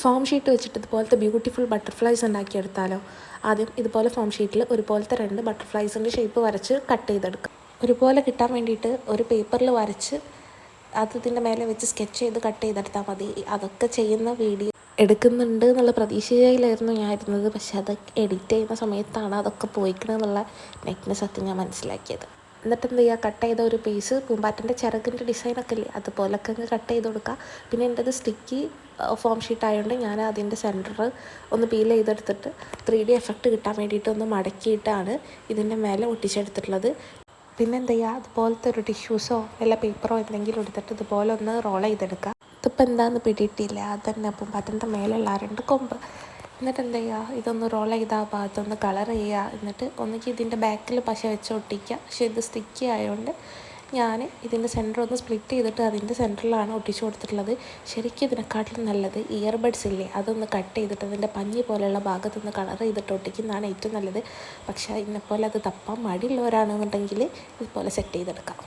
Form sheet വെച്ചിട്ട് ഇതുപോലത്തെ beautiful butterflies ഉണ്ടാക്കിയെടുത്താലോ. ആദ്യം ഇതുപോലെ ഫോം ഷീറ്റിൽ ഒരുപോലത്തെ 2 ബട്ടർഫ്ലൈസിൻ്റെ ഷേപ്പ് വരച്ച് കട്ട് ചെയ്തെടുക്കാം. ഒരുപോലെ കിട്ടാൻ വേണ്ടിയിട്ട് ഒരു പേപ്പറിൽ വരച്ച് അത് ഇതിൻ്റെ മേലെ വെച്ച് സ്കെച്ച് ചെയ്ത് കട്ട് ചെയ്തെടുത്താൽ മതി. അതൊക്കെ ചെയ്യുന്ന വീഡിയോ എടുക്കുന്നുണ്ട് എന്നുള്ള പ്രതീക്ഷയിലായിരുന്നു ഞാൻ ഇരുന്നത്. പക്ഷെ അത് എഡിറ്റ് ചെയ്യുന്ന സമയത്താണ് അതൊക്കെ പോയിക്കണമെന്നുള്ള നെറ്റിന് സത്യം ഞാൻ മനസ്സിലാക്കിയത്. എന്നിട്ട് എന്ത് ചെയ്യുക, കട്ട് ചെയ്ത ഒരു പീസ് പൂമ്പാറ്റൻ്റെ ചിറകിൻ്റെ ഡിസൈനൊക്കെ ഇല്ലേ അതുപോലൊക്കെ അങ്ങ് കട്ട് ചെയ്ത് കൊടുക്കുക. പിന്നെ എൻ്റെ അത് സ്റ്റിക്കി ഫോം ഷീറ്റ് ആയതുകൊണ്ട് ഞാൻ അതിൻ്റെ സെൻറ്റർ ഒന്ന് പീൽ ചെയ്തെടുത്തിട്ട് 3D എഫക്റ്റ് കിട്ടാൻ വേണ്ടിയിട്ട് ഒന്ന് മടക്കിയിട്ടാണ് ഇതിൻ്റെ മേലെ ഒട്ടിച്ചെടുത്തിട്ടുള്ളത്. പിന്നെ എന്ത് ചെയ്യുക, അതുപോലത്തെ ഒരു ടിഷ്യൂസോ വല്ല പേപ്പറോ എന്തെങ്കിലും എടുത്തിട്ട് ഇതുപോലെ ഒന്ന് റോൾ ചെയ്തെടുക്കുക. ഇതിപ്പോൾ എന്താണെന്ന് പിടിയിട്ടില്ല, അതന്നെ പൂമ്പാറ്റൻ്റെ മേലുള്ള 2 കൊമ്പ്. എന്നിട്ട് എന്ത് ചെയ്യുക, ഇതൊന്ന് റോൾ ചെയ്ത ആ ഭാഗത്തൊന്ന് കളർ ചെയ്യുക. എന്നിട്ട് ഒന്നുകിൽ ഇതിൻ്റെ ബാക്കിൽ പശ വെച്ച് ഒട്ടിക്കുക. പക്ഷേ ഇത് സ്റ്റിക്കി ആയതുകൊണ്ട് ഞാൻ ഇതിൻ്റെ സെൻറ്റർ ഒന്ന് സ്പ്ലിറ്റ് ചെയ്തിട്ട് അതിൻ്റെ സെൻറ്ററിലാണ് ഒട്ടിച്ചു കൊടുത്തിട്ടുള്ളത്. ശരിക്കും ഇതിനെക്കാട്ടിലും നല്ലത് ഇയർബഡ്സ് ഇല്ലേ അതൊന്ന് കട്ട് ചെയ്തിട്ട് അതിൻ്റെ പഞ്ഞി പോലെയുള്ള ഭാഗത്തൊന്ന് കളർ ചെയ്തിട്ട് ഒട്ടിക്കുന്നതാണ് ഏറ്റവും നല്ലത്. പക്ഷേ ഇന്നെപ്പോലെ അത് തപ്പാൻ മടിയുള്ളവരാണെന്നുണ്ടെങ്കിൽ ഇതുപോലെ സെറ്റ് ചെയ്തെടുക്കാം.